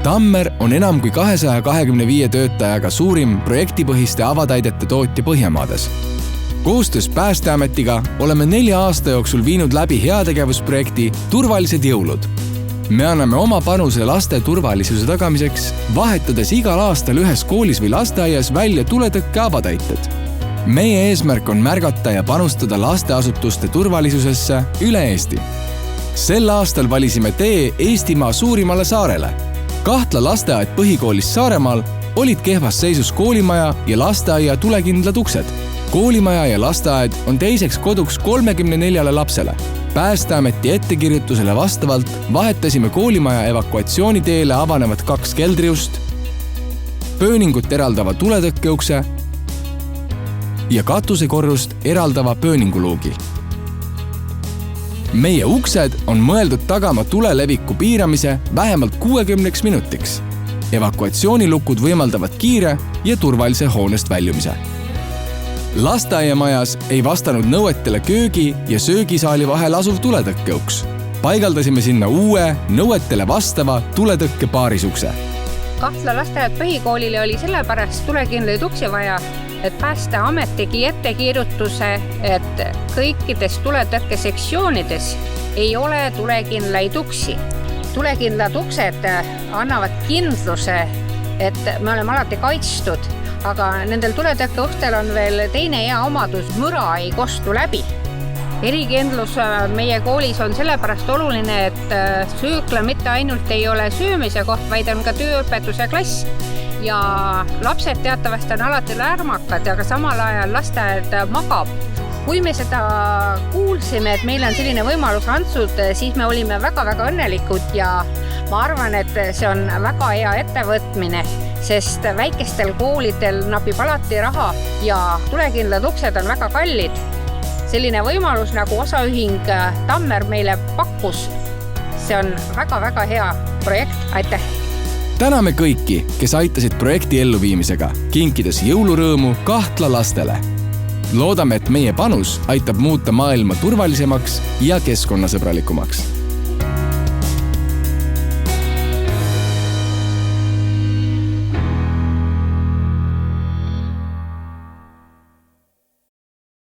Tammer on enam kui 225 töötajaga suurim projektipõhiste avataidete tootja Põhjamaades. Koostöös Päästeametiga oleme 4 aasta jooksul viinud läbi heategevusprojekti Turvalised jõulud. Me anname oma panuse laste turvalisuse tagamiseks, vahetades igal aastal ühes koolis või lasteaias välja tuletõkke avataited. Meie eesmärk on märgata ja panustada lasteasutuste turvalisusesse üle Eesti. Sel aastal valisime tee Eestimaa suurimale saarele. Kahtla lasteaed põhikoolis Saaremaal olid kehvas seisus koolimaja ja lasteaia tulekindlad uksed. Koolimaja ja lasteaed on teiseks koduks 34 lapsele. Päästeameti ettekirjutusele vastavalt vahetasime koolimaja evakuatsiooniteele avanevad 2 keldriust, pööningut eraldava tuletõkkeukse ja katusekorrust eraldava pööninguluugi. Meie uksed on mõeldud tagama tuleleviku piiramise vähemalt 60 minutiks. Evakuatsioonilukud võimaldavad kiire ja turvalise hoonest väljumise. Lasteaiamajas ei vastanud nõuetele köögi ja söögisaali vahel asuv tuletõkkeuks. Paigaldasime sinna uue, nõuetele vastava tuletõkke paarisukse. Kahtla lasteaed põhikoolile oli sellepärast tulekindlaid uksi vaja, et Päästeamet tegi ettekirjutuse, et kõikides tuletõkke sektsioonides ei ole tulekindlaid uksi. Tulekindlad uksed annavad kindluse, et me oleme alati kaitstud, aga nendel tuletõkke ustel on veel teine hea omadus, müra ei kostu läbi. Erikindlus meie koolis on sellepärast oluline, et söökla mitte ainult ei ole söömise koht, vaid on ka tööõpetuse klass. Ja lapsed teatavasti on alati lärmakad, aga samal ajal lasteaed magab. Kui me seda kuulsime, et meil on selline võimalus antud, siis me olime väga-väga õnnelikud ja ma arvan, et see on väga hea ettevõtmine, sest väikestel koolidel napib alati raha ja tulekindlad uksed on väga kallid. Selline võimalus nagu osaühing Tammer meile pakkus, see on väga-väga hea projekt. Aitäh! Täname kõiki, kes aitasid projekti elluviimisega, kinkides jõulurõõmu Kahtla lastele. Loodame, et meie panus aitab muuta maailma turvalisemaks ja keskkonnasõbralikumaks.